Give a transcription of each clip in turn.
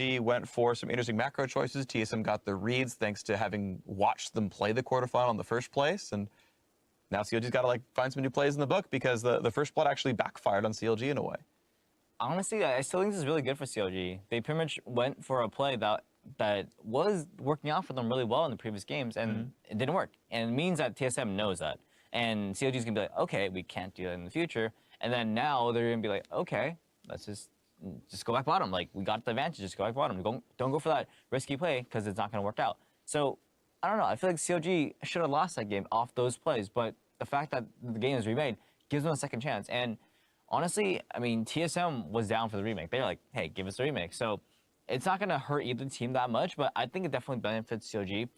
CLG went for some interesting macro choices. TSM got the reads thanks to having watched them play the quarterfinal in the first place. And now CLG's got to like find some new plays in the book because the first blood actually backfired on CLG in a way. Honestly, I still think this is really good for CLG. They pretty much went for a play that was working out for them really well in the previous games, and it didn't work. And it means that TSM knows that. And CLG's going to be like, okay, we can't do that in the future. And then now they're going to be like, okay, let's just go back bottom. Like, we got the advantage, just go back bottom. Don't go for that risky play because it's not going to work out. So, I don't know. I feel like CLG should have lost that game off those plays, but the fact that the game is remade gives them a second chance. And honestly, I mean, TSM was down for the remake. They're like, hey, give us the remake. So it's not going to hurt either team that much, but I think it definitely benefits CLG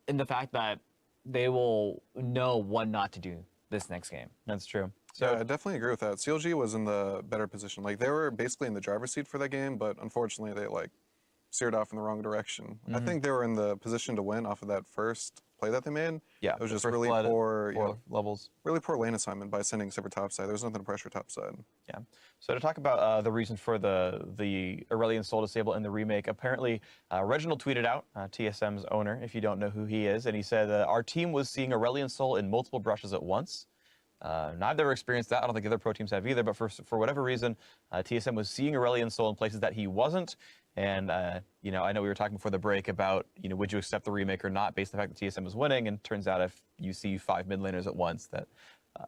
in the fact that they will know what not to do this next game. That's true. So yeah, I definitely agree with that. CLG was in the better position. Like, they were basically in the driver's seat for that game, but unfortunately they like steered off in the wrong direction. I think they were in the position to win off of that first play that they made. Yeah, it was just really poor levels. Really poor lane assignment by sending Silver topside. There was nothing to pressure topside. Yeah. So to talk about the reason for the Aurelion Sol disable in the remake, apparently Reginald tweeted out, TSM's owner, if you don't know who he is, and he said, our team was seeing Aurelion Sol in multiple brushes at once. I've never experienced that. I don't think other pro teams have either, but for whatever reason, TSM was seeing Aurelion Sol in places that he wasn't. And, you know, I know we were talking before the break about, you know, would you accept the remake or not based on the fact that TSM was winning, and turns out if you see 5 mid laners at once, that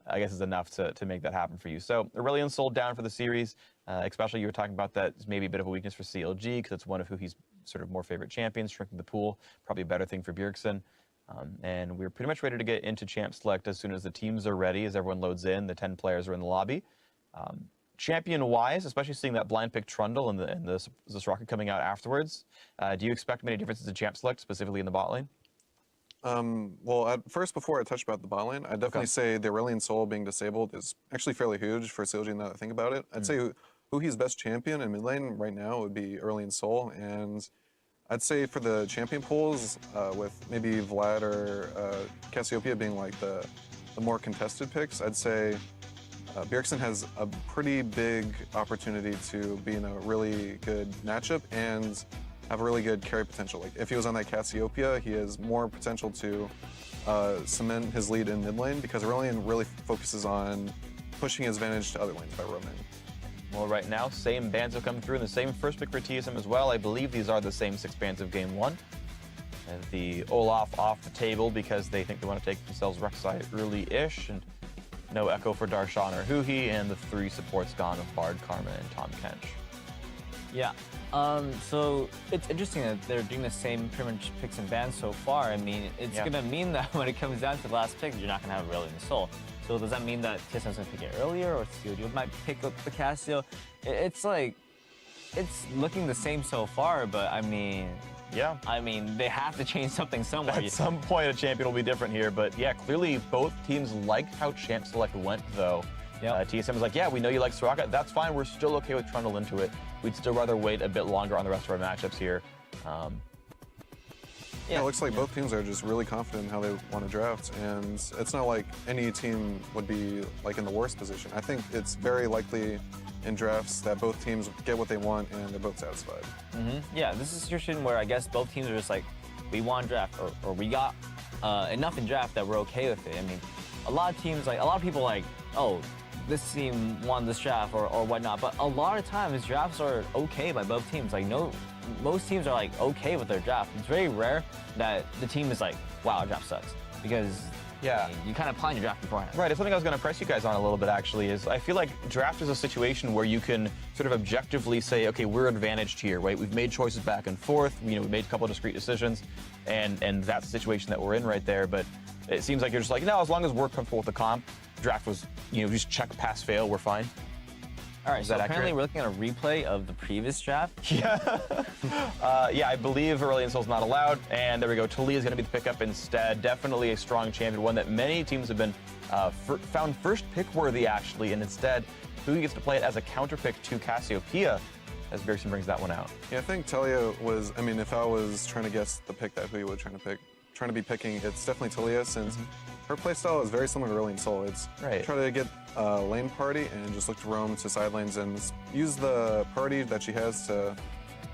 I guess is enough to make that happen for you. So Aurelion Sol down for the series, especially you were talking about that is maybe a bit of a weakness for CLG because it's one of who he's sort of more favorite champions, shrinking the pool, probably a better thing for Bjergsen. And we're pretty much ready to get into champ select as soon as the teams are ready, as everyone loads in, the 10 players are in the lobby. Champion-wise, especially seeing that blind pick Trundle and this rocket coming out afterwards, do you expect many differences in champ select, specifically in the bot lane? Well, first, before I touch about the bot lane, I'd definitely say the Aurelion Sol being disabled is actually fairly huge for CLG now that I think about it. I'd say who he's best champion in mid lane right now would be Aurelion Sol, and I'd say for the champion pools, with maybe Vlad or Cassiopeia being like the more contested picks, I'd say Bjergsen has a pretty big opportunity to be in a really good matchup and have a really good carry potential. Like, if he was on that Cassiopeia, he has more potential to cement his lead in mid lane because Aurelion really focuses on pushing his advantage to other lanes by roaming. Well, right now, same bans have come through, and the same first pick for TSM as well. I believe these are the same 6 bans of Game 1. And the Olaf off the table because they think they want to take themselves Rek'Sai early-ish, and no Echo for Darshan or Huhi, and the 3 supports gone of Bard, Karma, and Tom Kench. Yeah. So it's interesting that they're doing the same pretty much picks and bans so far. I mean, it's going to mean that when it comes down to the last pick, you're not going to have Aurelion Sol. So does that mean that TSM's going to pick it earlier, or CLG might pick up the Cassio? It's like, it's looking the same so far, but I mean, yeah. I mean, they have to change something somewhere. At some point, a champion will be different here, but yeah, clearly both teams liked how champ select went, though. Yep. TSM was like, yeah, we know you like Soraka. That's fine. We're still okay with Trundle into it. We'd still rather wait a bit longer on the rest of our matchups here. Yeah, it looks like both teams are just really confident in how they want to draft, and it's not like any team would be like in the worst position. I think it's very likely in drafts that both teams get what they want and they're both satisfied. Yeah, this is a situation where I guess both teams are just like, we want draft, or we got enough in draft that we're okay with it. I mean, a lot of teams, like a lot of people like, oh, this team won this draft or whatnot, but a lot of times drafts are okay by both teams. Like most teams are like okay with their draft. It's very rare that the team is like, wow, our draft sucks, because I mean, you kind of plan your draft beforehand. Right, it's something I was going to press you guys on a little bit actually, is I feel like draft is a situation where you can sort of objectively say, okay, we're advantaged here, right? We've made choices back and forth, you know, we made a couple of discrete decisions, and that's the situation that we're in right there, but it seems like you're just like, no, as long as we're comfortable with the comp, draft was, you know, just check, pass, fail, we're fine. All right, so apparently we're looking at a replay of the previous draft. Yeah. Yeah, I believe Aurelion Sol's not allowed. And there we go. Talia's going to be the pickup instead. Definitely a strong champion, one that many teams have been found first pick worthy, actually. And instead, who gets to play it as a counter pick to Cassiopeia, as Bjergsen brings that one out. Yeah, I think Talia was, I mean, if I was trying to guess the pick that Hui would trying to be picking, it's definitely Talia, since her playstyle is very similar to Aurelion Sol. It's try to get lane party and just look to roam to side lanes and use the party that she has to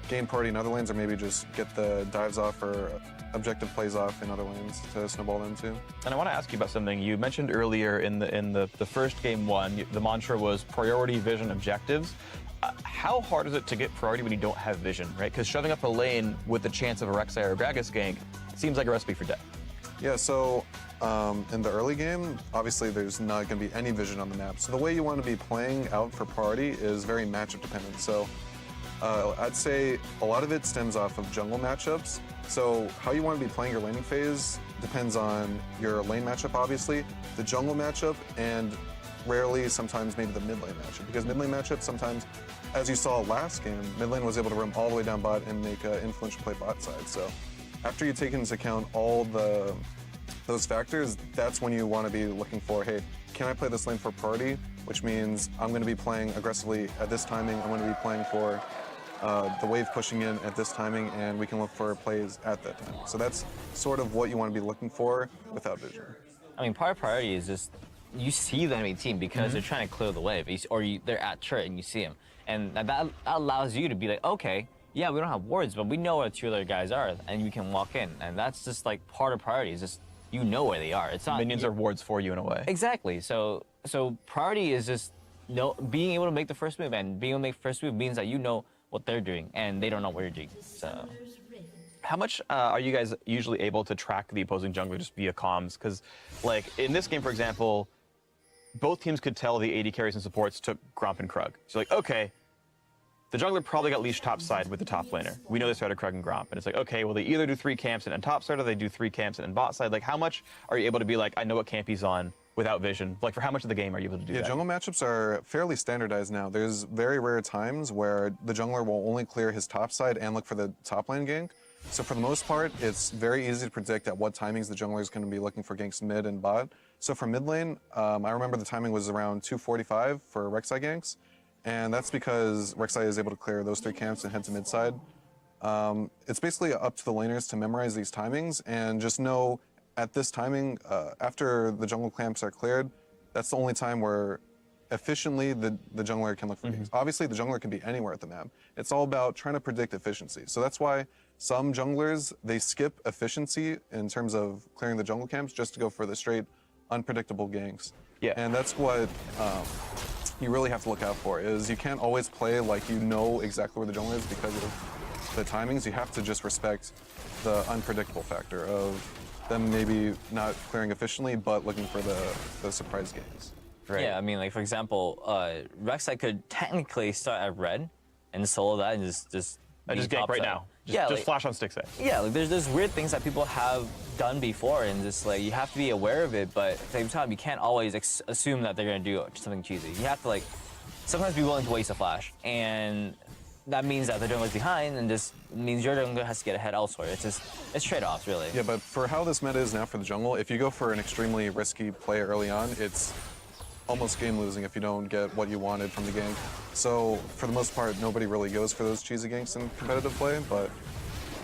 gain priority in other lanes, or maybe just get the dives off or objective plays off in other lanes to snowball them too. And I want to ask you about something you mentioned earlier in the first game one. The mantra was priority, vision, objectives. How hard is it to get priority when you don't have vision, right? Because shoving up a lane with the chance of a Rek'Sai or a Gragas gank seems like a recipe for death. Yeah, so in the early game, obviously there's not going to be any vision on the map. So the way you want to be playing out for priority is very matchup dependent. So I'd say a lot of it stems off of jungle matchups. So how you want to be playing your laning phase depends on your lane matchup, obviously, the jungle matchup, and rarely sometimes maybe the mid lane matchup. Because mid lane matchup sometimes, as you saw last game, mid lane was able to roam all the way down bot and make an influential play bot side. So after you take into account all those factors, that's when you want to be looking for, hey, can I play this lane for priority? Which means I'm going to be playing aggressively at this timing. I'm going to be playing for the wave pushing in at this timing, and we can look for plays at that time. So that's sort of what you want to be looking for without vision. I mean, part of priority is just you see the enemy team because they're trying to clear the wave, they're at turret and you see them, and that allows you to be like, okay, yeah, we don't have wards, but we know where the two other guys are, and you can walk in, and that's just like part of priority. Is just you know where they are. It's not Minions are wards for you in a way. Exactly. So priority is just being able to make the first move, and being able to make the first move means that you know what they're doing, and they don't know what you're doing. So. How much are you guys usually able to track the opposing jungler just via comms? Because, like, in this game, for example, both teams could tell the AD carries and supports took Gromp and Krug. So, like, okay, the jungler probably got leashed top side with the top laner. We know they started Krug and Gromp. And it's like, okay, well, they either do 3 camps and top side, or they do 3 camps and bot side. Like, how much are you able to be like, I know what camp he's on without vision? Like, for how much of the game are you able to do that? Yeah, jungle matchups are fairly standardized now. There's very rare times where the jungler will only clear his top side and look for the top lane gank. So for the most part, it's very easy to predict at what timings the jungler is going to be looking for ganks mid and bot. So for mid lane, I remember the timing was around 2:45 for Rek'Sai ganks, and that's because Rek'Sai is able to clear those 3 camps and head to mid side. It's basically up to the laners to memorize these timings and just know at this timing, after the jungle camps are cleared, that's the only time where efficiently the jungler can look for ganks. Obviously, the jungler can be anywhere at the map. It's all about trying to predict efficiency. So that's why some junglers, they skip efficiency in terms of clearing the jungle camps just to go for the straight, unpredictable ganks. Yeah. And that's what you really have to look out for, is you can't always play like you know exactly where the jungler is because of the timings. You have to just respect the unpredictable factor of them maybe not clearing efficiently, but looking for the surprise ganks. Right. Yeah, I mean, like, for example, Rek'Sai could technically start at red and solo that and just gank right now. Just flash on stick set. Yeah, like there's weird things that people have done before, and just like you have to be aware of it, but at the same time you can't always assume that they're gonna do something cheesy. You have to like sometimes be willing to waste a flash, and that means that the jungler's behind, and just means your jungler has to get ahead elsewhere. It's trade-offs really. Yeah, but for how this meta is now for the jungle, if you go for an extremely risky play early on, it's almost game losing if you don't get what you wanted from the gank. So for the most part, nobody really goes for those cheesy ganks in competitive play, but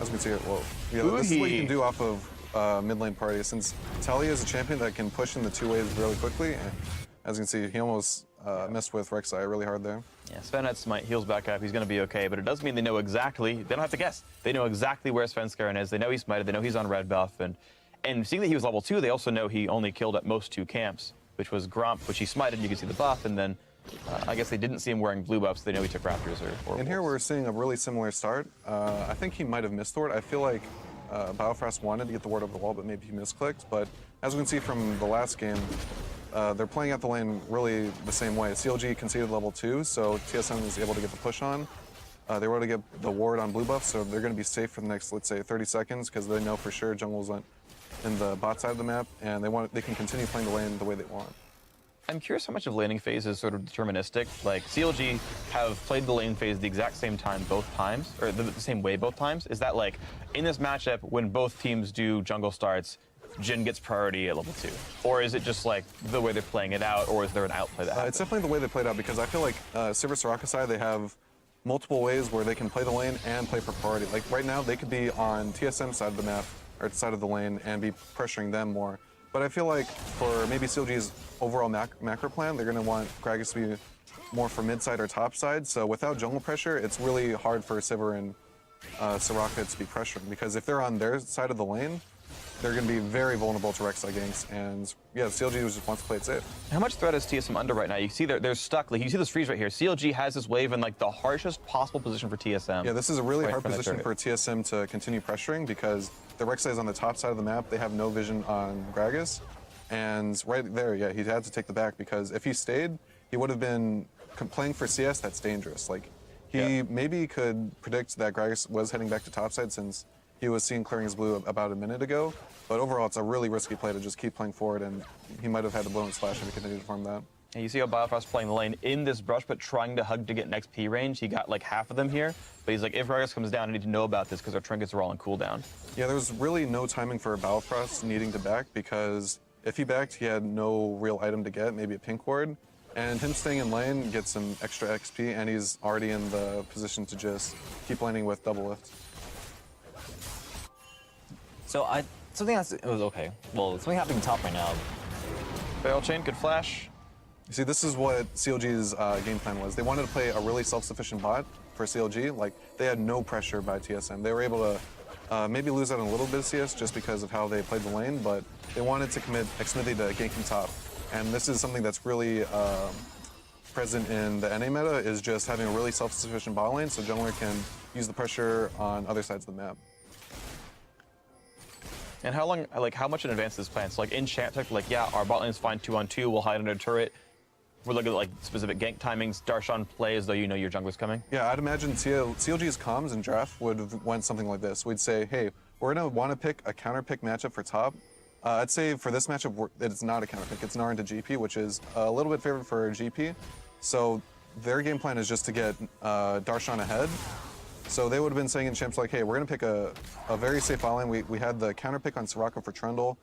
as we can see it, well, yeah, this is what you can do off of mid lane party, since Talia is a champion that can push in the 2 waves really quickly, and as you can see, he almost messed with Rek'Sai really hard there. Yeah, Sven had Smite, heals back up, he's going to be okay, but it does mean they know exactly, they don't have to guess. They know exactly where Sven Skaran is, they know he's smited, they know he's on red buff, and seeing that he was level 2, they also know he only killed at most 2 camps, which was Gromp, which he smited, you can see the buff, and then I guess they didn't see him wearing blue buffs, so they know he took Raptors or And here we're seeing a really similar start. I think he might have missed the ward. I feel like Biofrost wanted to get the ward over the wall, but maybe he misclicked. But as we can see from the last game, they're playing out the lane really the same way. CLG conceded level 2, so TSM is able to get the push on. They were able to get the ward on blue buff, so they're going to be safe for the next, let's say, 30 seconds, because they know for sure jungle's in the bot side of the map, and they can continue playing the lane the way they want. I'm curious how much of laning phase is sort of deterministic. Like, CLG have played the lane phase the exact same time both times, or the same way both times. Is that like, in this matchup, when both teams do jungle starts, Jhin gets priority at level 2? Or is it just like the way they're playing it out, or is there an outplay that happens? It's definitely the way they played out, because I feel like Sivir Soraka side, they have multiple ways where they can play the lane and play for priority. Like right now, they could be on TSM side of the map, or side of the lane, and be pressuring them more. But I feel like for maybe CLG's overall macro plan, they're going to want Gragas to be more for mid side or top side. So without jungle pressure, it's really hard for Sivir and Soraka to be pressuring, because if they're on their side of the lane, they're going to be very vulnerable to Rek'Sai ganks, and yeah, CLG just wants to play it safe. How much threat is TSM under right now? You see they're stuck. Like you see this freeze right here. CLG has this wave in like the harshest possible position for TSM. Yeah, this is a really right hard for that position turret. for TSM to continue pressuring, because the Rek'Sai is on the top side of the map. They have no vision on Gragas, and right there, yeah, he had to take the back, because if he stayed, he would have been playing for CS. That's dangerous. Like he maybe could predict that Gragas was heading back to topside, since he was seen clearing his blue about a minute ago. But overall, it's a really risky play to just keep playing forward, and he might have had to blow and splash if he continued to farm that. And you see how Biofrost playing the lane in this brush, but trying to hug to get next P range. He got like half of them here, but he's like, if Gragas comes down, I need to know about this because our trinkets are all on cooldown. Yeah, there was really no timing for Biofrost needing to back, because if he backed, he had no real item to get, maybe a pink ward. And him staying in lane gets some extra XP, and he's already in the position to just keep laning with double lift. So something else, it was okay. Well, something happening top right now. Barrel chain, good flash. You see, this is what CLG's game plan was. They wanted to play a really self-sufficient bot for CLG. Like, they had no pressure by TSM. They were able to maybe lose out on a little bit of CS just because of how they played the lane, but they wanted to commit Xmithy to ganking top. And this is something that's really present in the NA meta, is just having a really self-sufficient bot lane so jungler can use the pressure on other sides of the map. And how long, like, how much in advance is this plan? So, like, in chat tech, like, yeah, our bot lane is fine 2-on-2, we'll hide under a turret. We're looking at, like, specific gank timings. Darshan play as though you know your jungler's coming. Yeah, I'd imagine CLG's comms and draft would have went something like this. We'd say, hey, we're going to want to pick a counter pick matchup for top. I'd say for this matchup, it's not a counter pick. It's Gnar into GP, which is a little bit favored for GP. So their game plan is just to get Darshan ahead. So they would have been saying in champs like, hey, we're going to pick a very safe bot lane. We had the counter pick on Soraka for Trundle.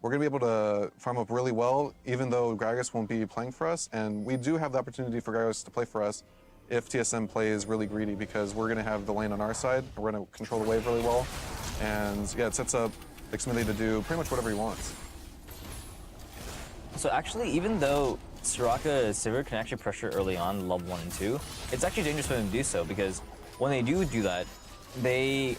We're going to be able to farm up really well, even though Gragas won't be playing for us. And we do have the opportunity for Gragas to play for us if TSM plays really greedy, because we're going to have the lane on our side. We're going to control the wave really well. And yeah, it sets up Xmithy to do pretty much whatever he wants. So actually, even though Soraka Sivir can actually pressure early on level 1 and 2, it's actually dangerous for them to do so, because when they do that, they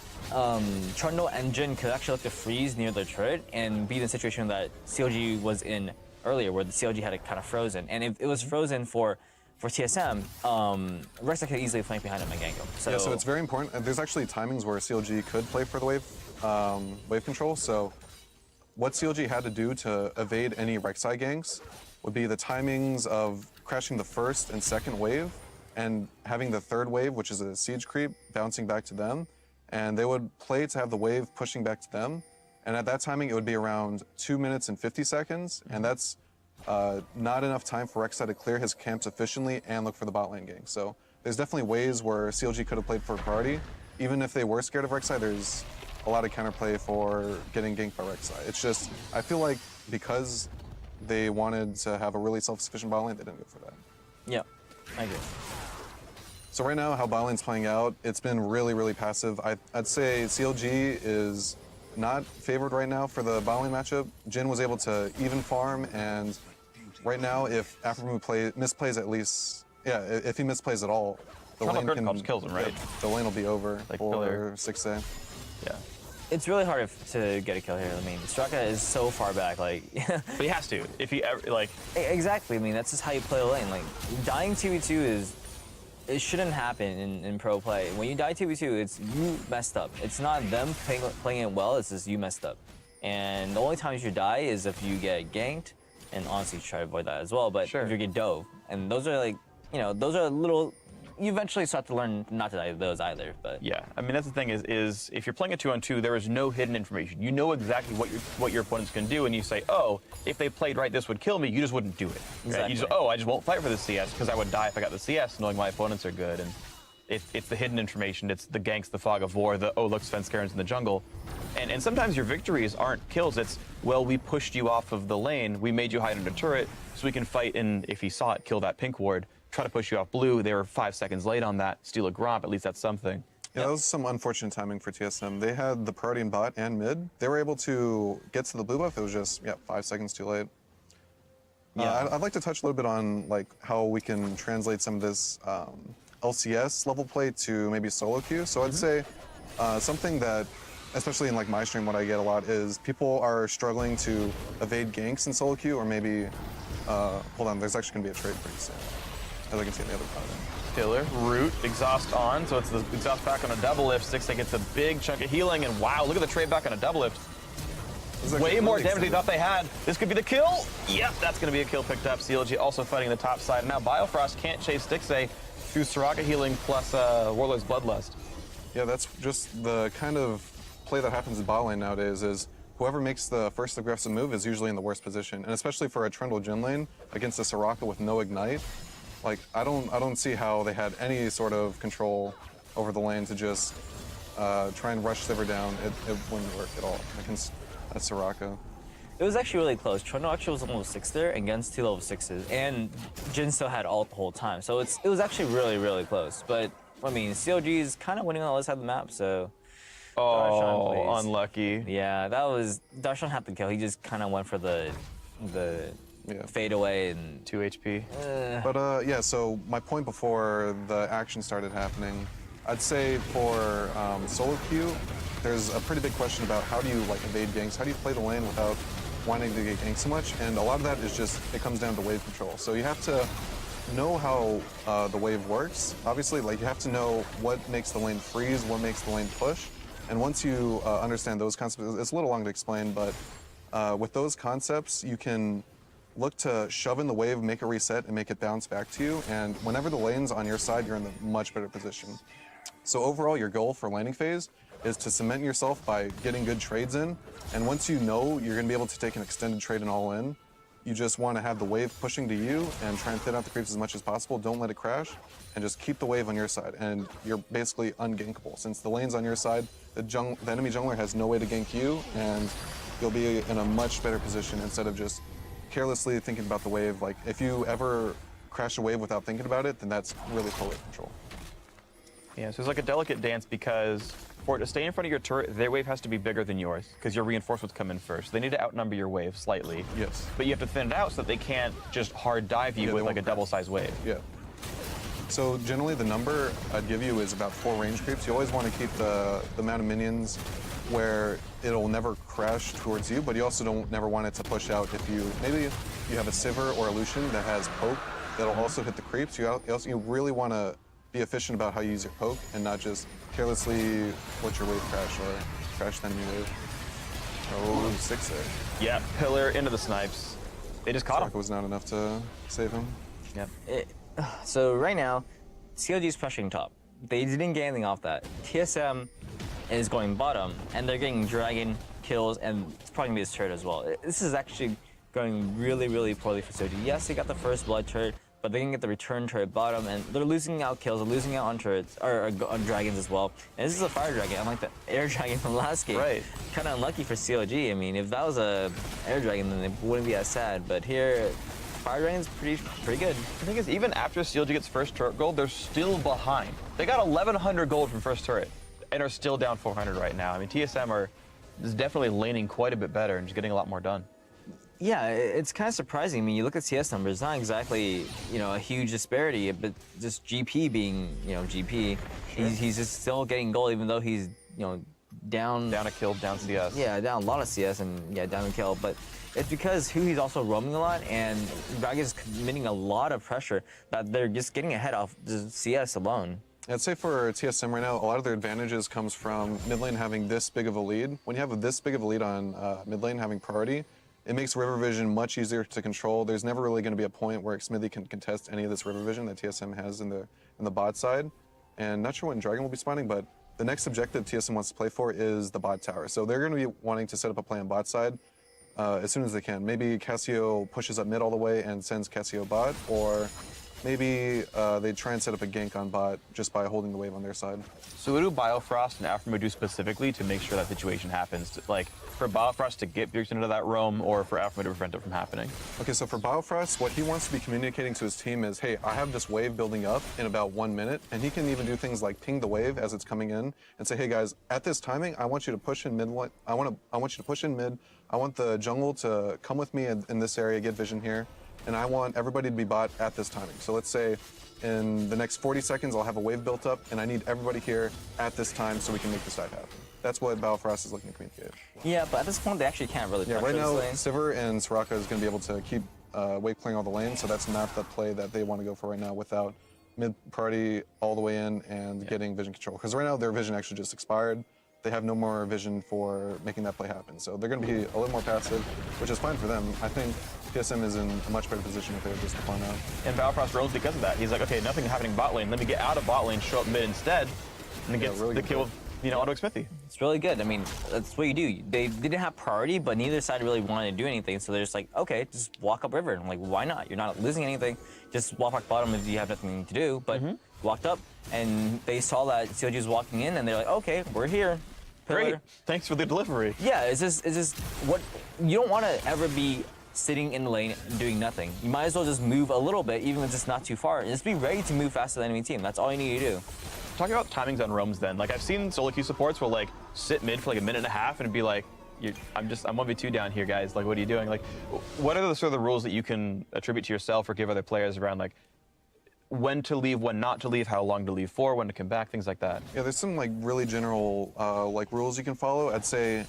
Trundle engine could actually look to freeze near the turret and be in the situation that CLG was in earlier, where the CLG had it kind of frozen. And if it was frozen for TSM, Rek'Sai could easily flank behind him and gank him. So, yeah, so it's very important. There's actually timings where CLG could play for the wave control. So what CLG had to do to evade any Rek'Sai ganks would be the timings of crashing the first and second wave, and having the third wave, which is a siege creep, bouncing back to them. And they would play to have the wave pushing back to them. And at that timing, it would be around 2 minutes and 50 seconds. And that's not enough time for Rek'Sai to clear his camps efficiently and look for the bot lane gank. So there's definitely ways where CLG could have played for priority. Even if they were scared of Rek'Sai, there's a lot of counterplay for getting ganked by Rek'Sai. It's just, I feel like because they wanted to have a really self-sufficient bot lane, they didn't go for that. yeah, I agree. So right now, how bot lane's playing out, it's been really, really passive. I'd say CLG is not favored right now for the bot lane matchup. Jhin was able to even farm, and right now, if Aphromo misplays at least, yeah, if he misplays at all, the lane kills him, right? The lane will be over Like for 6A. Yeah. It's really hard to get a kill here. I mean, Soraka is so far back, like... But he has to. If he ever, like... Exactly, I mean, that's just how you play a lane. Like, dying 2v2 is... It shouldn't happen in pro play. When you die 2v2, it's you messed up. It's not them playing it well, it's just you messed up. And the only time you should die is if you get ganked, and honestly try to avoid that as well, but if you get dove. And those are like, you know, those are little... You eventually start to learn not to die to those either, but... Yeah, I mean, that's the thing is if you're playing a 2-on-2, there is no hidden information. You know exactly what your opponent's going to do, and you say, oh, if they played right, this would kill me. You just wouldn't do it. Right? Exactly. You just, oh, I just won't fight for the CS because I would die if I got the CS, knowing my opponents are good. And it's the hidden information. It's the ganks, the fog of war, the, oh, look, Svenskaren's in the jungle. And sometimes your victories aren't kills. It's, well, we pushed you off of the lane. We made you hide under turret so we can fight and, if he saw it, kill that pink ward. Try to push you off blue. They were 5 seconds late on that. Steal a Gromp. At least that's something. Yeah, that was some unfortunate timing for TSM. They had the priority in bot and mid. They were able to get to the blue buff. It was just, 5 seconds too late. Yeah. I'd like to touch a little bit on like how we can translate some of this LCS level play to maybe solo queue. So I'd say Something that, especially in like my stream, what I get a lot is people are struggling to evade ganks in solo queue, or maybe, hold on, there's actually gonna be a trade pretty soon, as I can see in the other pattern. Killer, root, exhaust on, so it's the exhaust back on a double lift. 6 gets a big chunk of healing, and wow, look at the trade back on a double lift. Way more damage they thought they had. This could be the kill. Yep, that's going to be a kill picked up. CLG also fighting the top side. Now Biofrost can't chase Stixay through Soraka healing plus Warlord's Bloodlust. Yeah, that's just the kind of play that happens in bot lane nowadays is whoever makes the first aggressive move is usually in the worst position. And especially for a Trundle Jhin lane against a Soraka with no Ignite, like I don't see how they had any sort of control over the lane to just try and rush Sivir down. It wouldn't work at all against a Soraka. It was actually really close. Trundle actually was on level 6 there against 2 level 6s, and Jhin still had ult the whole time. So it was actually really, really close. But, I mean, CLG is kind of winning on the other side of the map, so... Oh, Darshan, unlucky. Yeah, that was... Darshan had the kill. He just kind of went for the fade away and... 2 HP. But yeah, so my point before the action started happening, I'd say for solo queue, there's a pretty big question about how do you like evade ganks, how do you play the lane without wanting to get ganked so much, and a lot of that is just, it comes down to wave control. So you have to know how the wave works. Obviously, like you have to know what makes the lane freeze, what makes the lane push, and once you understand those concepts, it's a little long to explain, but with those concepts, you can look to shove in the wave, make it reset, and make it bounce back to you, and whenever the lane's on your side, you're in a much better position. So overall, your goal for laning phase is to cement yourself by getting good trades in, and once you know you're going to be able to take an extended trade and all in, you just want to have the wave pushing to you and try and thin out the creeps as much as possible. Don't let it crash, and just keep the wave on your side, and you're basically ungankable. Since the lane's on your side, the enemy jungler has no way to gank you, and you'll be in a much better position instead of just carelessly thinking about the wave. Like, if you ever crash a wave without thinking about it, then that's really poor wave control. Yeah, so it's like a delicate dance because for it to stay in front of your turret, their wave has to be bigger than yours because your reinforcements come in first. They need to outnumber your wave slightly. Yes. But you have to thin it out so that they can't just hard dive you with like a double-sized wave. Yeah. So generally the number I'd give you is about 4 range creeps. You always want to keep the amount of minions where it'll never crash towards you, but you also don't never want it to push out. If you, maybe you have a Sivir or a Lucian that has poke, that'll also hit the creeps. You really want to be efficient about how you use your poke and not just carelessly let your wave crash or crash the enemy wave. Oh, 6 there. Yeah, pillar into the snipes. They just caught him. Was not enough to save him. Yep. So right now, CLG is pressuring top. They didn't get anything off that. TSM is going bottom, and they're getting dragon kills, and it's probably gonna be this turret as well. This is actually going really, really poorly for CLG. Yes, they got the first blood turret, but they can get the return turret bottom, and they're losing out kills, they're losing out on turrets, or on dragons as well. And this is a fire dragon, unlike the air dragon from last game. Right. Kind of unlucky for CLG. I mean, if that was a air dragon, then it wouldn't be as sad. But here, fire dragon's pretty good. The thing is, even after CLG gets first turret gold, they're still behind. They got 1,100 gold from first turret, and are still down 400 right now. I mean, TSM is definitely laning quite a bit better and just getting a lot more done. Yeah, it's kind of surprising. I mean, you look at CS numbers, not exactly, a huge disparity, but just GP being, GP, sure. he's just still getting gold, even though he's, down a kill, down CS. Yeah, down a lot of CS and down a kill. But it's because he's also roaming a lot, and Drag is committing a lot of pressure that they're just getting ahead off the CS alone. I'd say for TSM right now, a lot of their advantages comes from mid lane having this big of a lead. When you have this big of a lead on mid lane having priority, it makes river vision much easier to control. There's never really going to be a point where Xmithie can contest any of this river vision that TSM has in the bot side. And not sure when Dragon will be spawning, but the next objective TSM wants to play for is the bot tower. So they're going to be wanting to set up a play on bot side as soon as they can. Maybe Cassio pushes up mid all the way and sends Cassio bot, or maybe they try and set up a gank on bot just by holding the wave on their side. So what do Biofrost and Aphromo do specifically to make sure that situation happens? Like, for Biofrost to get Bjergsen into that roam, or for Aphromo to prevent it from happening? Okay, so for Biofrost, what he wants to be communicating to his team is, hey, I have this wave building up in about 1 minute, and he can even do things like ping the wave as it's coming in and say, hey guys, at this timing, I want you to push in mid. I want you to push in mid. I want the jungle to come with me in this area, get vision here, and I want everybody to be bot at this timing. So let's say in the next 40 seconds, I'll have a wave built up, and I need everybody here at this time so we can make this dive happen. That's what Biofrost is looking to communicate. Yeah, but at this point, they actually can't really Yeah, pressure right now, this lane. Sivir and Soraka is going to be able to keep wave playing all the lanes, so that's not the play that they want to go for right now without mid party all the way in and getting vision control. Because right now, their vision actually just expired. They have no more vision for making that play happen. So they're going to be a little more passive, which is fine for them. I think TSM is in a much better position if they were just to farm out. And Biofrost roams because of that. He's like, okay, nothing happening bot lane. Let me get out of bot lane, show up mid instead, and get really the good kill with, Auto Smithy. It's really good. I mean, that's what you do. They didn't have priority, but neither side really wanted to do anything. So they're just like, okay, just walk up river. And I'm like, why not? You're not losing anything. Just walk back bottom if you have nothing to do. But walked up, and they saw that CLG was walking in, and they're like, okay, we're here. Great. Thanks for the delivery. Yeah, it's just what you don't want to ever be sitting in the lane and doing nothing. You might as well just move a little bit, even if it's not too far, and just be ready to move faster than the enemy team. That's all you need to do. Talking about timings on roams then, like I've seen solo queue supports will like sit mid for like a minute and a half and be like, I'm 1v2 down here, guys. Like, what are you doing? Like, what are the sort of the rules that you can attribute to yourself or give other players around like when to leave, when not to leave, how long to leave for, when to come back, things like that? Yeah, there's some like really general like rules you can follow. I'd say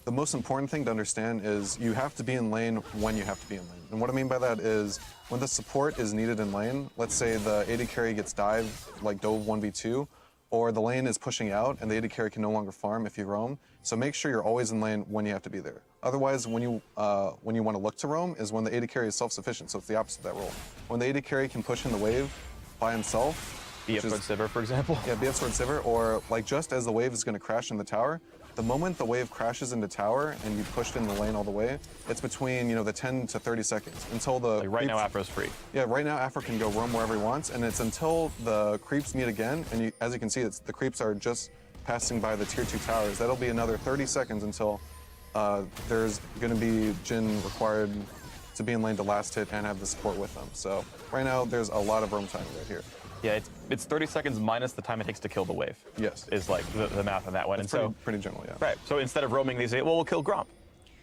the most important thing to understand is you have to be in lane when you have to be in lane. And what I mean by that is when the support is needed in lane, let's say the AD carry gets dove 1v2, or the lane is pushing out and the AD carry can no longer farm if you roam. So make sure you're always in lane when you have to be there. Otherwise, when you want to look to roam is when the AD carry is self-sufficient, so it's the opposite of that role. When the AD carry can push in the wave by himself, Biofrost Sivir, for example. yeah, Biofrost Sivir, or like just as the wave is going to crash in the tower, the moment the wave crashes into tower and you pushed in the lane all the way, it's between the 10 to 30 seconds until the Like right now, Aphro's free. Yeah, right now Aphro can go roam wherever he wants, and it's until the creeps meet again, and as you can see, the creeps are just passing by the tier 2 towers. That'll be another 30 seconds until there's going to be Jhin required to be in lane to last hit and have the support with them. So right now, there's a lot of roam time right here. Yeah, it's 30 seconds minus the time it takes to kill the wave. Yes. Is like the math on that one. It's and pretty general, yeah. Right. So instead of roaming, they say, well, we'll kill Gromp.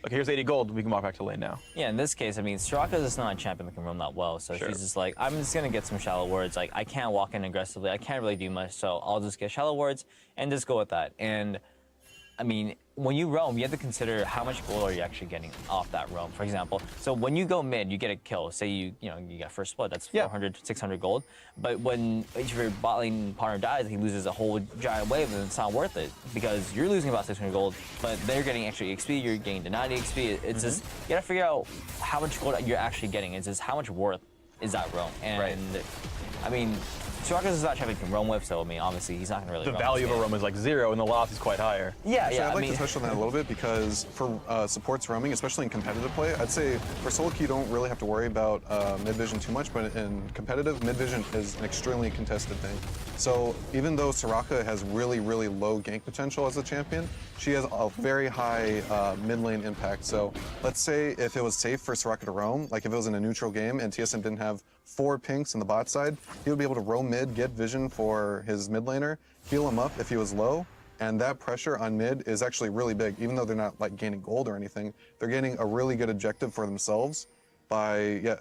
Okay, here's 80 gold. We can walk back to lane now. Yeah, in this case, I mean, Soraka is not a champion that can roam that well, so she's just like, I'm just gonna get some shallow wards. Like, I can't walk in aggressively. I can't really do much, so I'll just get shallow wards and just go with that. And I mean, when you roam, you have to consider how much gold are you actually getting off that roam. For example, so when you go mid, you get a kill. Say you get first blood, that's 400, 600 gold. But when if your bot lane partner dies, he loses a whole giant wave, and it's not worth it because you're losing about 600 gold, but they're getting extra XP, you're getting denied XP. It's just you gotta figure out how much gold you're actually getting. It's just how much worth is that roam. And I mean, Soraka is not champion can roam with, so I mean, obviously he's not gonna really. The value of a roam is like 0, and the loss is quite higher. Yeah, Actually, yeah. I'd like to touch on that a little bit because for supports roaming, especially in competitive play, I'd say for solo queue you don't really have to worry about mid vision too much, but in competitive, mid vision is an extremely contested thing. So even though Soraka has really, really low gank potential as a champion, she has a very high mid lane impact. So let's say if it was safe for Soraka to roam, like if it was in a neutral game and TSM didn't have 4 pinks in the bot side, he would be able to roam mid, get vision for his mid laner, heal him up if he was low, and that pressure on mid is actually really big. Even though they're not like gaining gold or anything, they're gaining a really good objective for themselves by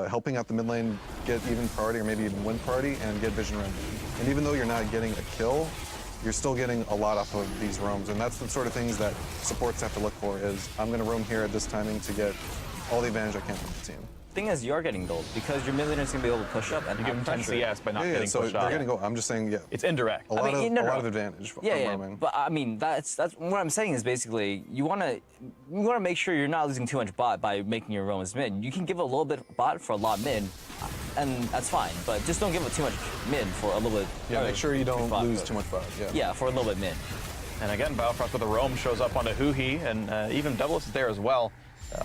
helping out the mid lane get even priority or maybe even win priority and get vision around. And even though you're not getting a kill, you're still getting a lot off of these roams, and that's the sort of things that supports have to look for is I'm going to roam here at this timing to get all the advantage I can from the team. Thing is, you're getting gold because your mid laner is gonna be able to push up and You give them time CS by not Yeah, getting so pushed they're out. getting go. I'm just saying, It's indirect. a lot no. of advantage from Yeah, roaming. but I mean that's what I'm saying is basically you wanna make sure you're not losing too much bot by making your roams mid. You can give a little bit bot for a lot mid, and that's fine. But just don't give it too much mid for a little bit. Yeah, make sure you don't lose too much bot. Yeah. Yeah, for a little bit mid. And again, Biofrost with a roam shows up onto Huhi, and even Douglas is there as well.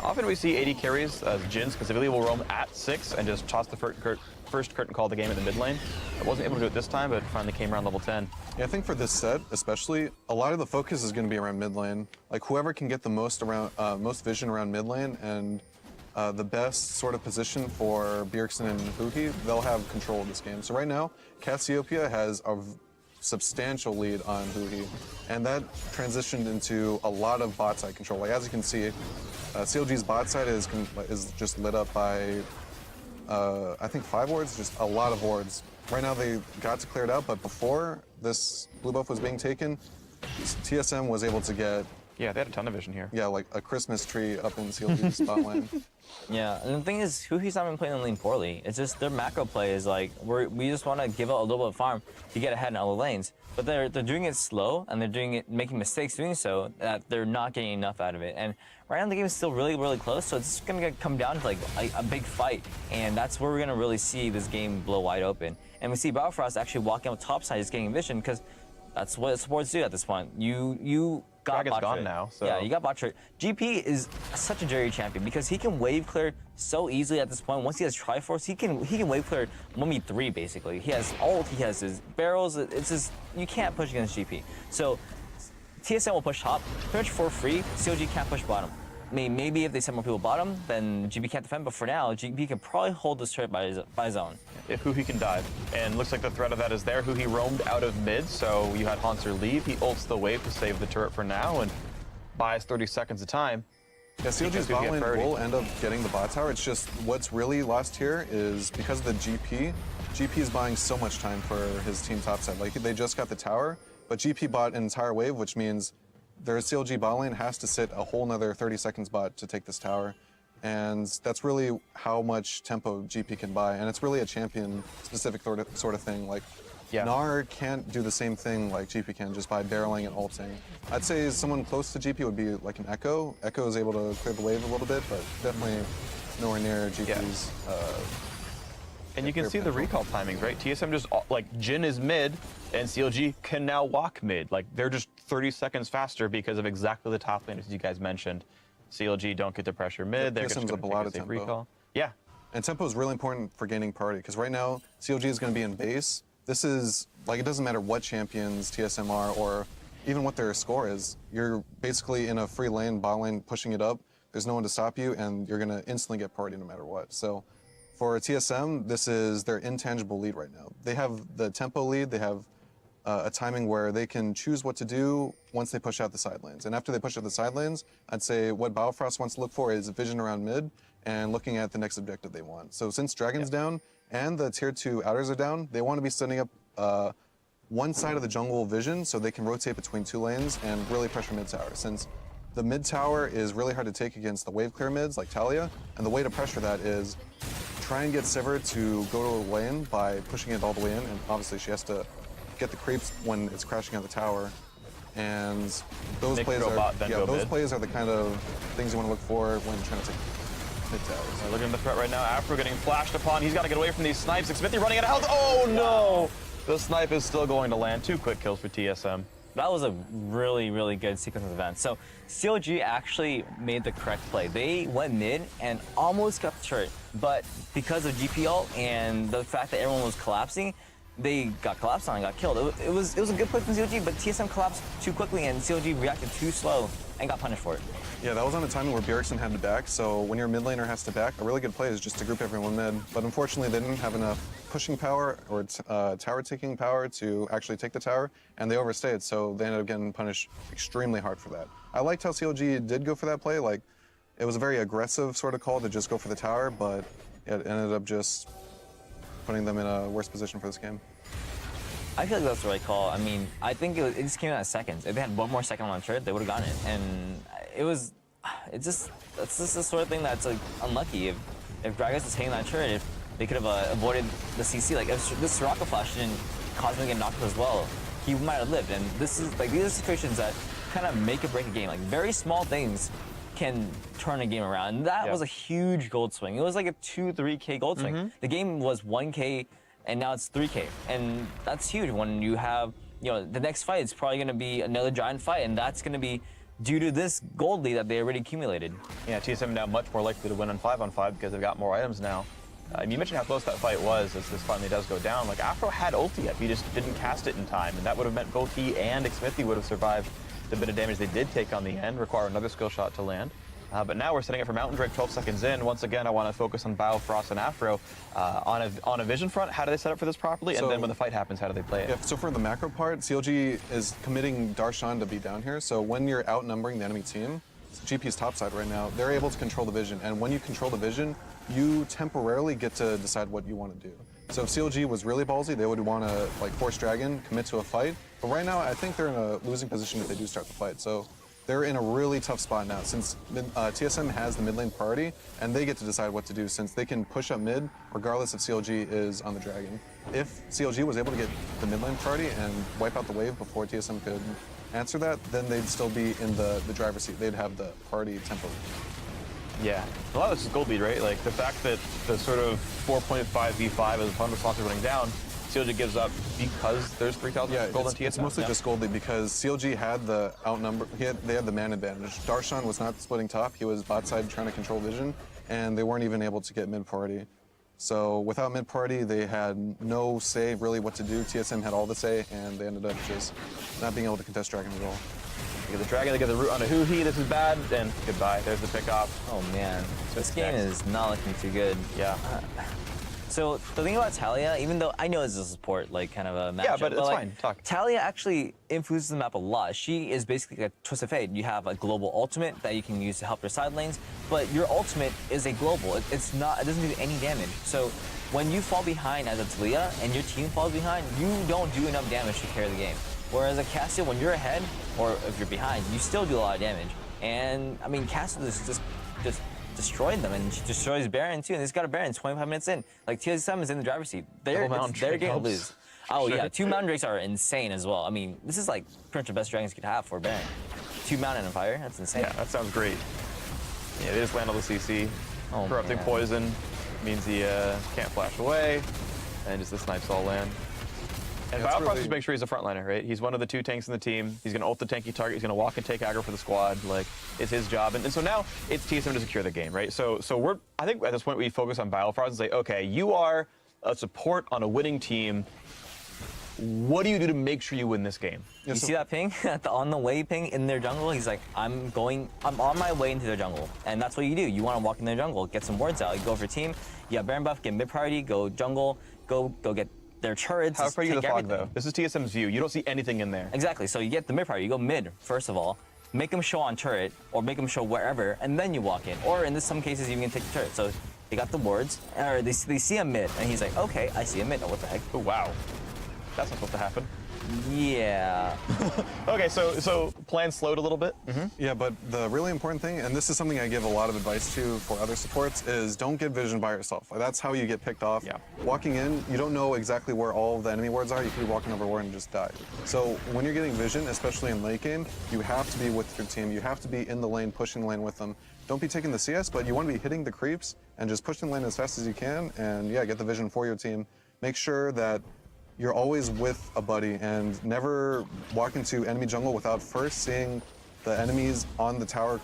Often we see AD carries, Jhin specifically, will roam at 6 and just toss the first curtain call of the game in the mid lane. I wasn't able to do it this time, but finally came around level 10. Yeah, I think for this set, especially, a lot of the focus is going to be around mid lane. Like whoever can get the most vision around mid lane and the best sort of position for Bjergsen and Huhi, they'll have control of this game. So right now, Cassiopeia has a substantial lead on Huhi, and that transitioned into a lot of bot side control. Like as you can see, CLG's bot side is just lit up by I think 5 wards, just a lot of wards. Right now they got to clear it out, but before this blue buff was being taken, TSM was able to get, Yeah, they had a ton of vision here. yeah, like a Christmas tree up in CLG's spot lane. Yeah, and the thing is, Huhi's not been playing the lane poorly. It's just their macro play is like, we just want to give out a little bit of farm to get ahead in other lanes. But they're doing it slow, and they're doing it, making mistakes doing so, that they're not getting enough out of it. And right now the game is still really, really close, so it's going to come down to like a big fight. And that's where we're going to really see this game blow wide open. And we see Biofrost actually walking up top side, just getting vision, because that's what supports do at this point. You got Dragon's bot gone trait. now, so- Yeah, you got bot trait. GP is such a Jerry champion because he can wave clear so easily at this point. Once he has Triforce, he can wave clear 1v3 basically. He has ult, he has his barrels. It's just, you can't push against GP. So TSM will push top, pretty much for free. CLG can't push bottom. I mean, maybe if they send more people bottom, then GP can't defend. But for now, GP can probably hold this turret by his own. If Huhi can dive. And looks like the threat of that is there. Huhi roamed out of mid, so you had Hanser leave. He ults the wave to save the turret for now and buys 30 seconds of time. Yeah, CLG's bot lane will end up getting the bot tower. It's just what's really lost here is because of the GP. GP is buying so much time for his team topside. Like, they just got the tower, but GP bought an entire wave, which means their CLG bot lane has to sit a whole nother 30 seconds bot to take this tower. And that's really how much tempo GP can buy. And it's really a champion-specific sort of thing. Like, Yeah. Gnar can't do the same thing like GP can just by barreling and ulting. I'd say someone close to GP would be like an Echo. Echo is able to clear the wave a little bit, but definitely nowhere near GP's. And you can see the recall timings, right? TSM just, like, Jhin is mid, and CLG can now walk mid. Like, they're just 30 seconds faster because of exactly the top lane, as you guys mentioned. CLG don't get to pressure mid, they're just TSM's going to up a lot take a of safe tempo. recall. Yeah. And tempo is really important for gaining priority, because right now, CLG is going to be in base. This is, like, it doesn't matter what champions TSM are, or even what their score is. You're basically in a free lane, bot lane, pushing it up. There's no one to stop you, and you're going to instantly get priority no matter what. So for TSM, this is their intangible lead right now. They have the tempo lead, they have a timing where they can choose what to do once they push out the side lanes. And after they push out the side lanes, I'd say what Biofrost wants to look for is vision around mid and looking at the next objective they want. So since Dragon's down and the tier 2 outers are down, they want to be setting up one side of the jungle vision so they can rotate between 2 lanes and really pressure mid tower. Since the mid tower is really hard to take against the wave clear mids like Talia, and the way to pressure that is try and get Sivir to go to a lane by pushing it all the way in, and obviously she has to get the creeps when it's crashing on the tower. And those plays are the kind of things you want to look for when trying to take mid towers. Look at the threat right now. Aphro getting flashed upon. He's got to get away from these snipes. Smithy running out of health. Oh no! The snipe is still going to land. 2 quick kills for TSM. That was a really, really good sequence of events. So CLG actually made the correct play. They went mid and almost got the turret, but because of GP ult and the fact that everyone was collapsing, they got collapsed on and got killed. It was a good play from CLG, but TSM collapsed too quickly and CLG reacted too slow and got punished for it. Yeah, that was on a timing where Bjergsen had to back, so when your mid laner has to back, a really good play is just to group everyone mid. But unfortunately, they didn't have enough pushing power or tower taking power to actually take the tower, and they overstayed, so they ended up getting punished extremely hard for that. I liked how CLG did go for that play. Like, it was a very aggressive sort of call to just go for the tower, but it ended up just putting them in a worse position for this game. I feel like that's the right call. I mean, I think it just came out of seconds. If they had one more second on the turret, they would have gotten it. And that's just the sort of thing that's like unlucky. If Gragas is hitting that turret, if they could have avoided the CC. Like if this Soraka flash didn't cause him to get knocked out as well, he might have lived. And this is like these are situations that kind of make or break a game. Like very small things can turn a game around. And that was a huge gold swing. It was like a 2-3K gold swing. The game was 1K. And now it's 3K, and that's huge when you have, the next fight is probably going to be another giant fight, and that's going to be due to this gold lead that they already accumulated. Yeah, TSM now much more likely to win on 5-on-5 because they've got more items now. You mentioned how close that fight was as this finally does go down. Like, Aphro had ulti up, he just didn't cast it in time, and that would have meant both he and Smithy would have survived the bit of damage they did take on the end, require another skill shot to land. But now we're setting up for Mountain Drake 12 seconds in. Once again, I want to focus on Biofrost and Aphro. On a vision front, how do they set up for this properly? And then when the fight happens, how do they play it? Yeah, so for the macro part, CLG is committing Darshan to be down here. So when you're outnumbering the enemy team, GP's topside right now, they're able to control the vision. And when you control the vision, you temporarily get to decide what you want to do. So if CLG was really ballsy, they would want to like force Dragon, commit to a fight. But right now, I think they're in a losing position if they do start the fight. So they're in a really tough spot now since TSM has the mid lane priority, and they get to decide what to do since they can push up mid regardless if CLG is on the Dragon. If CLG was able to get the mid lane priority and wipe out the wave before TSM could answer that, then they'd still be in the driver's seat. They'd have the priority tempo. Yeah, a lot of this is gold lead, right? Like the fact that the sort of 4.5 v5 as opponent slots are running down, CLG gives up because there's 3,000 gold on TSM. It's mostly just gold lead because CLG had the outnumber. They had the man advantage. Darshan was not splitting top. He was bot side trying to control vision, and they weren't even able to get mid party. So without mid party, they had no say really what to do. TSM had all the say, and they ended up just not being able to contest Dragon at all. They get the Dragon, they get the root on a Hoo-Hee, this is bad, and goodbye, there's the pick off. Oh man, this game is not looking too good. Yeah. So the thing about Talia, even though I know it's a support, like kind of a matchup, Yeah, but it's like, fine, talk. Talia actually influences the map a lot. She is basically a twist of fate. You have a global ultimate that you can use to help your side lanes, but your ultimate is a global. It doesn't do any damage. So when you fall behind as a Talia and your team falls behind, you don't do enough damage to carry the game. Whereas a Cassidy, when you're ahead, or if you're behind, you still do a lot of damage. And I mean, Cassidy just destroyed them, and she destroys Baron too. And he's got a Baron 25 minutes in. Like TSM is in the driver's seat. They're going to lose. Oh yeah, 2 Mountain Drakes are insane as well. I mean, this is like pretty much the best dragons you could have for Baron. 2 Mountain and Fire, that's insane. Yeah, that sounds great. Yeah, they just land on the CC. Oh, Corrupting man. Poison means he can't flash away, and just the snipes all land. And Yeah, it's Biofrost really- just makes sure he's a frontliner, right? He's one of the 2 tanks in the team. He's going to ult the tanky target. He's going to walk and take aggro for the squad. Like, it's his job. And so now it's TSM to secure the game, right? So I think at this point we focus on Biofrost and say, okay, you are a support on a winning team. What do you do to make sure you win this game? You see that ping? On the way ping in their jungle, he's like, I'm on my way into their jungle. And that's what you do. You want to walk in their jungle, get some wards out. You go for your team, you have Baron buff, get mid priority, go jungle, go get their turrets. How far are you to the take fog, everything. though? This is TSM's view. You don't see anything in there. Exactly. So you get the mid priority. You go mid, first of all. Make them show on turret, or make them show wherever, and then you walk in. Or in some cases, you can take the turret. So they got the wards, or they see a mid, and he's like, okay, I see a mid. Oh, what the heck? Oh, wow. That's not supposed to happen. Yeah. Okay, so plan slowed a little bit. Yeah, but the really important thing, and this is something I give a lot of advice to for other supports, is don't get vision by yourself. Like, that's how you get picked off. Yeah. Walking in, you don't know exactly where all of the enemy wards are. You could be walking over a ward and just die. So when you're getting vision, especially in late game, you have to be with your team. You have to be in the lane, pushing the lane with them. Don't be taking the CS, but you want to be hitting the creeps and just pushing the lane as fast as you can, and yeah, get the vision for your team. Make sure that you're always with a buddy and never walk into enemy jungle without first seeing the enemies on the tower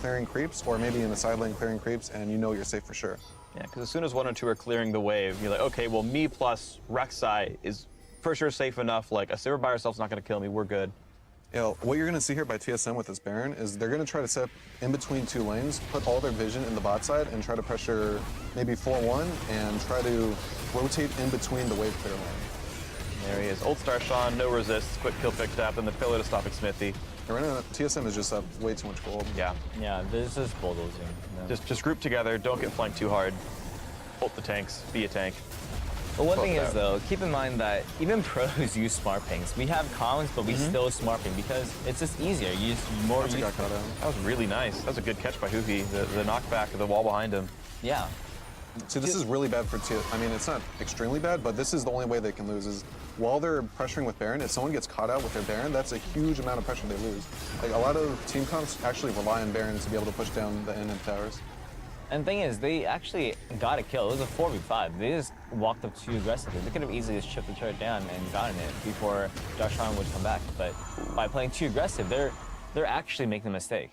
clearing creeps, or maybe in the side lane clearing creeps, and you know you're safe for sure. Yeah, because as soon as 1 or 2 are clearing the wave, you're like, okay, well, me plus Rek'Sai is for sure safe enough. Like, a Sivir by herself's not going to kill me. We're good. You know, what you're going to see here by TSM with this Baron is they're going to try to set up in between 2 lanes, put all their vision in the bot side, and try to pressure maybe 4-1 and try to rotate in between the wave clear lane. There he is. Old Star Sean, no resist, quick kill picked up, and the pillar to stopping Smithy. And right now, TSM is just up way too much gold. Yeah. Yeah, this is bulldozing. Yeah. Just group together, don't get flanked too hard. Ult the tanks, be a tank. But one thing Both is, out. though, keep in mind that even pros use smart pings. We have comms, but we still smart ping because it's just easier. You use more. Once he got caught out. That was really nice. That was a good catch by Hoo-Hee. The knockback of the wall behind him. Yeah. See, this is really bad for TSM. I mean, it's not extremely bad, but this is the only way they can lose is while they're pressuring with Baron, if someone gets caught out with their Baron, that's a huge amount of pressure they lose. Like, a lot of team comps actually rely on Baron to be able to push down the end towers. And the thing is, they actually got a kill. It was a 4v5. They just walked up too aggressively. They could have easily just chipped the turret down and gotten it before Darshan would come back. But by playing too aggressive, they're actually making a mistake.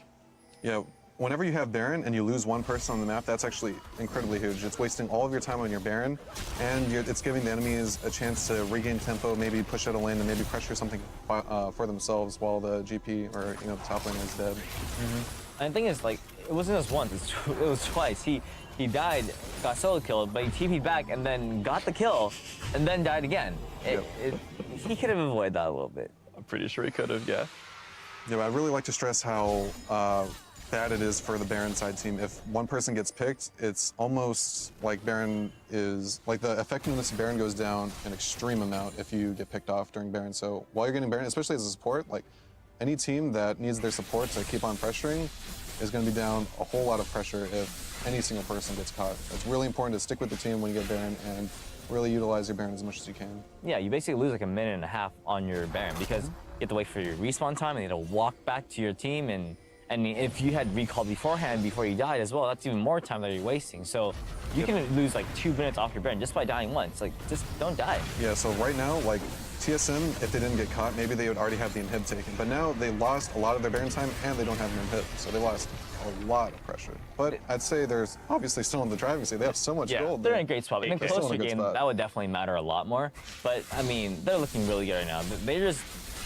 Yeah, whenever you have Baron and you lose one person on the map, that's actually incredibly huge. It's wasting all of your time on your Baron, and it's giving the enemies a chance to regain tempo, maybe push out a lane, and maybe pressure something for themselves while the GP or the top lane is dead. And the thing is, like, it wasn't just once, it was twice. He died, got solo killed, but he TP'd back and then got the kill, and then died again. He could have avoided that a little bit. I'm pretty sure he could have, yeah. Yeah, but I'd really like to stress how bad it is for the Baron side team. If one person gets picked, it's almost like Baron is, like the effectiveness of Baron goes down an extreme amount if you get picked off during Baron. So while you're getting Baron, especially as a support, like any team that needs their support to keep on pressuring is going to be down a whole lot of pressure if any single person gets caught. It's really important to stick with the team when you get Baron and really utilize your Baron as much as you can. Yeah, you basically lose like a minute and a half on your Baron because you have to wait for your respawn time and you have to walk back to your team, and if you had recalled beforehand before you died as well, that's even more time that you're wasting. So you can lose like 2 minutes off your Baron just by dying once. Like, just don't die. Yeah, so right now, like TSM, if they didn't get caught, maybe they would already have the inhib taken. But now they lost a lot of their Baron time and they don't have an inhib, so they lost a lot of pressure. But I'd say there's obviously still in the driving seat. They have so much gold. They're in a great spot. In a Still in a closer good game, spot. that would definitely matter a lot more. But I mean, they're looking really good right now.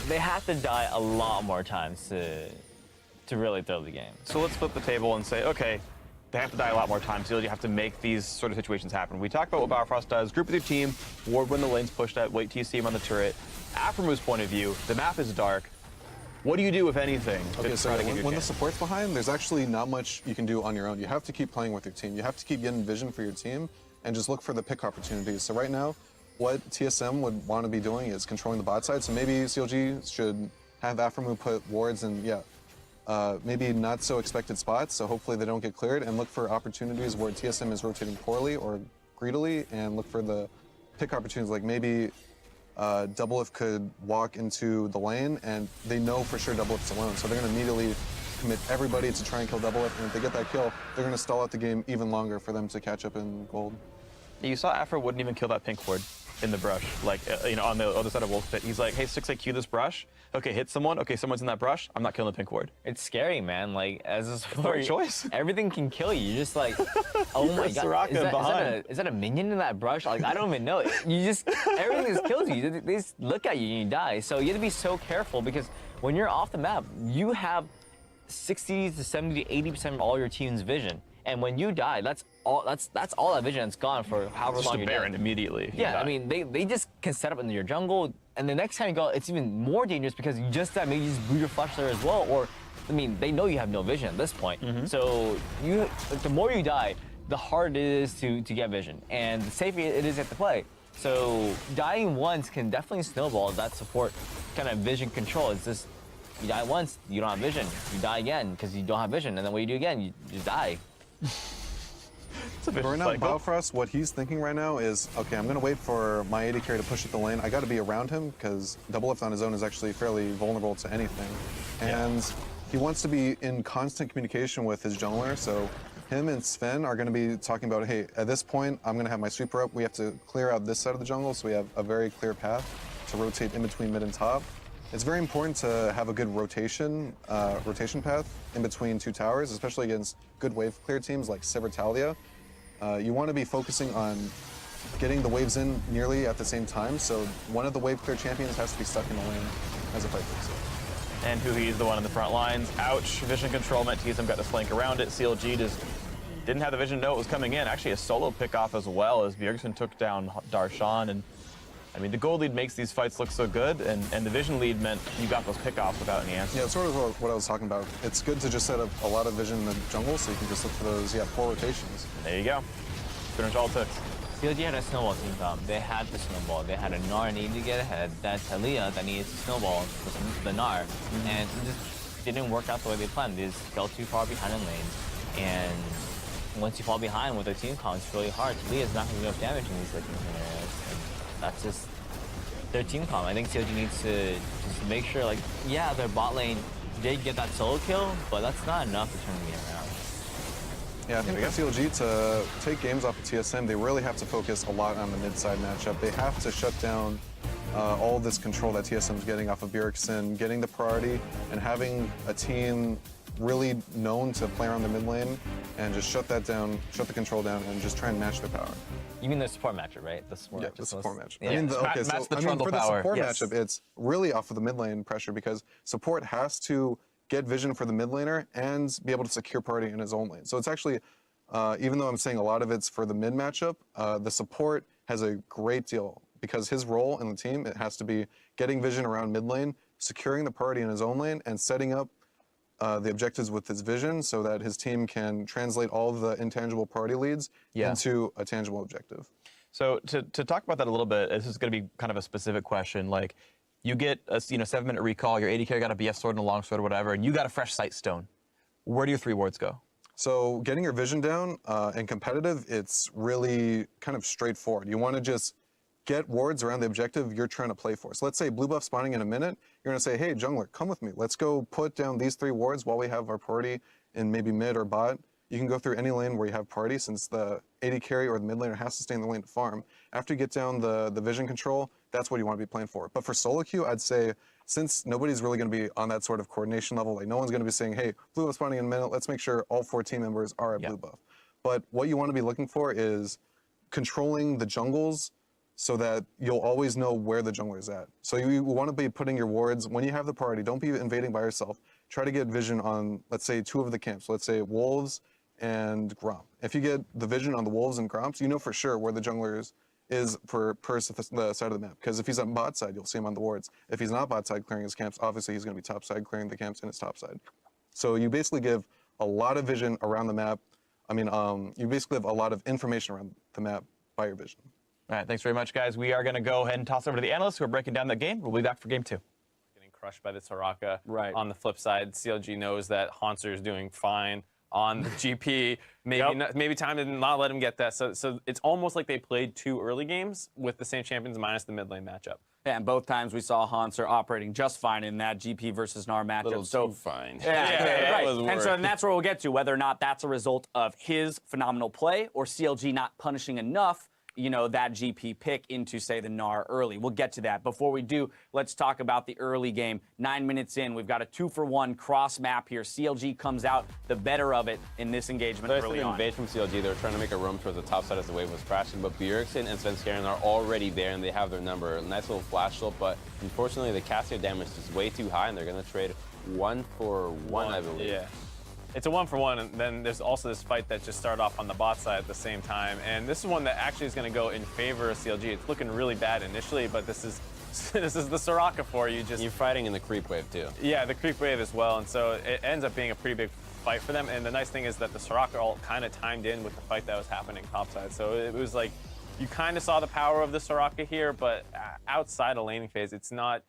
They have to die a lot more times to really throw the game. So let's flip the table and say, okay, they have to die a lot more times. You have to make these sort of situations happen. We talked about what Biofrost does. Group with your team, ward when the lane's pushed out, wait till you see him on the turret. Aphromo's point of view, the map is dark. What do you do, if anything, Okay, to so try to get your when the chance? support's behind, there's actually not much you can do on your own. You have to keep playing with your team. You have to keep getting vision for your team and just look for the pick opportunities. So right now, what TSM would want to be doing is controlling the bot side. So maybe CLG should have Aphromo put wards in, maybe not so expected spots. So hopefully they don't get cleared, and look for opportunities where TSM is rotating poorly or greedily, and look for the pick opportunities. Like maybe Doublelift could walk into the lane and they know for sure Doublelift's alone. So they're going to immediately commit everybody to try and kill Doublelift. And if they get that kill, they're going to stall out the game even longer for them to catch up in gold. You saw Aphro wouldn't even kill that pink ward in the brush, like, on the other side of Wolf Pit. He's like, hey, 6IQ this brush. Okay, hit someone. Okay, someone's in that brush. I'm not killing the pink ward. It's scary, man. Like, as a support, right choice. Everything can kill you. You're just like, oh my god, is that a minion in that brush? Like, I don't even know. Everything just kills you. They just look at you and you die. So you have to be so careful, because when you're off the map, you have 60 to 70 to 80% of all your team's vision. And when you die, that's all that vision that's gone for however long you're Baron dead. immediately. Yeah, I mean, they just can set up into your jungle, and the next time you go, it's even more dangerous because you just died. Maybe you just blew your flash there as well, or, I mean, they know you have no vision at this point. So the more you die, the harder it is to get vision, and the safer it is at the play. So dying once can definitely snowball that support kind of vision control. It's just, you die once, you don't have vision. You die again because you don't have vision, and then what you do again, you die. But right now, Biofrost, what he's thinking right now is, okay, I'm going to wait for my AD carry to push at the lane. I got to be around him because Doublelift on his own is actually fairly vulnerable to anything. And he wants to be in constant communication with his jungler. So him and Sven are going to be talking about, hey, at this point, I'm going to have my sweeper up. We have to clear out this side of the jungle so we have a very clear path to rotate in between mid and top. It's very important to have a good rotation path in between two towers, especially against good wave clear teams like Talia. You want to be focusing on getting the waves in nearly at the same time, so one of the wave clear champions has to be stuck in the lane as a fight for. And he's the one in the front lines. Ouch, vision control meant TSM got to flank around it. CLG just didn't have the vision to know it was coming in. Actually, a solo pick off as well, as Bjergsen took down Darshan. And I mean, the gold lead makes these fights look so good, and the vision lead meant you got those pickoffs without any answer. Yeah, it's sort of what I was talking about. It's good to just set up a lot of vision in the jungle so you can just look for those, poor rotations. There you go. Finish all it took. CLG had a snowball team comp. They had the snowball. They had a Gnar needed to get ahead. That's Talia that needed to snowball the Gnar. And it just didn't work out the way they planned. They just fell too far behind in lanes. And once you fall behind with a team comp, it's really hard. Talia's not going to do enough damage in these like areas. And that's just their team comp. I think CLG needs to just make sure, like, yeah, their bot lane did get that solo kill, but that's not enough to turn the game around. Yeah, I think for CLG to take games off of TSM, they really have to focus a lot on the mid-side matchup. They have to shut down all this control that TSM is getting off of Bjergsen, getting the priority, and having a team really known to play around the mid lane, and just shut that down, shut the control down, and just try and match their power. You mean the support matchup, right? The support Yeah, the support matchup. Yeah. I mean, Match the for trundle the power. support Yes. matchup, it's really off of the mid lane pressure because support has to get vision for the mid laner and be able to secure party in his own lane. So it's actually, even though I'm saying a lot of it's for the mid matchup, the support has a great deal because his role in the team, it has to be getting vision around mid lane, securing the party in his own lane, and setting up the objectives with his vision so that his team can translate all of the intangible priority leads into a tangible objective. So to talk about that a little bit, this is going to be kind of a specific question. Like, you get a 7-minute recall, your AD carry got a BF sword and a long sword or whatever, and you got a fresh sight stone. Where do your 3 wards go? So getting your vision down and competitive, it's really kind of straightforward. You want to just get wards around the objective you're trying to play for. So let's say blue buff spawning in a minute. You're going to say, hey, jungler, come with me. Let's go put down these 3 wards while we have our priority in maybe mid or bot. You can go through any lane where you have priority, since the AD carry or the mid laner has to stay in the lane to farm. After you get down the vision control, that's what you want to be playing for. But for solo queue, I'd say, since nobody's really going to be on that sort of coordination level, like no one's going to be saying, hey, blue buff spawning in a minute, let's make sure all 4 team members are at blue buff. But what you want to be looking for is controlling the jungles so that you'll always know where the jungler is at. So you want to be putting your wards, when you have the priority, don't be invading by yourself. Try to get vision on, let's say, 2 of the camps. Let's say Wolves and Gromp. If you get the vision on the Wolves and Gromps, you know for sure where the jungler is per the side of the map. Because if he's on bot side, you'll see him on the wards. If he's not bot side clearing his camps, obviously he's going to be top side clearing the camps in his top side. So you basically give a lot of vision around the map. I mean, you basically have a lot of information around the map by your vision. All right, thanks very much, guys. We are going to go ahead and toss over to the analysts who are breaking down that game. We'll be back for game 2. Getting crushed by the Soraka. Right. On the flip side, CLG knows that Haunter is doing fine on the GP. Maybe time did not let him get that. So it's almost like they played 2 early games with the same champions minus the mid lane matchup. Yeah, and both times we saw Haunter operating just fine in that GP versus NAR matchup. Too fine. Yeah, right. And And that's where we'll get to, whether or not that's a result of his phenomenal play or CLG not punishing enough, that GP pick into, say, the NAR early. We'll get to that. Before we do, let's talk about the early game. 9 minutes in, we've got a 2-for-1 cross map here. CLG comes out the better of it in this engagement early on. Invade from CLG. They were trying to make a roam towards the top side as the wave was crashing, but Bjergsen and Svenskeren are already there, and they have their number. A nice little flash ult, but unfortunately the Cassio damage is way too high, and they're going to trade 1-for-1, I believe. Yeah. It's a 1-for-1, and then there's also this fight that just started off on the bot side at the same time. And this is one that actually is going to go in favor of CLG. It's looking really bad initially, but this is the Soraka for you. You're fighting in the creep wave too. Yeah, the creep wave as well, and so it ends up being a pretty big fight for them. And the nice thing is that the Soraka ult kind of timed in with the fight that was happening topside. So it was like you kind of saw the power of the Soraka here, but outside of laning phase, it's not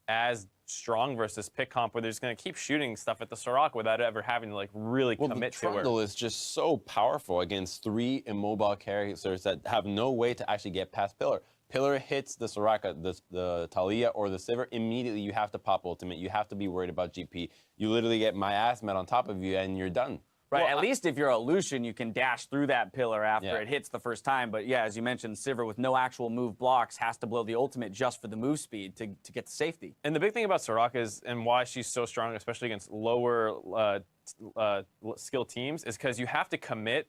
as strong versus pick comp where they're just going to keep shooting stuff at the Soraka without ever having to really commit to it. The Trundle is just so powerful against 3 immobile characters that have no way to actually get past Pillar. Pillar hits the Soraka, the Talia, or the Sivir, immediately you have to pop ultimate. You have to be worried about GP. You literally get my ass met on top of you and you're done. Right, well, at least if you're a Lucian, you can dash through that pillar after it hits the first time. But yeah, as you mentioned, Sivir with no actual move blocks has to blow the ultimate just for the move speed to get the safety. And the big thing about Soraka is, and why she's so strong, especially against lower skill teams, is because you have to commit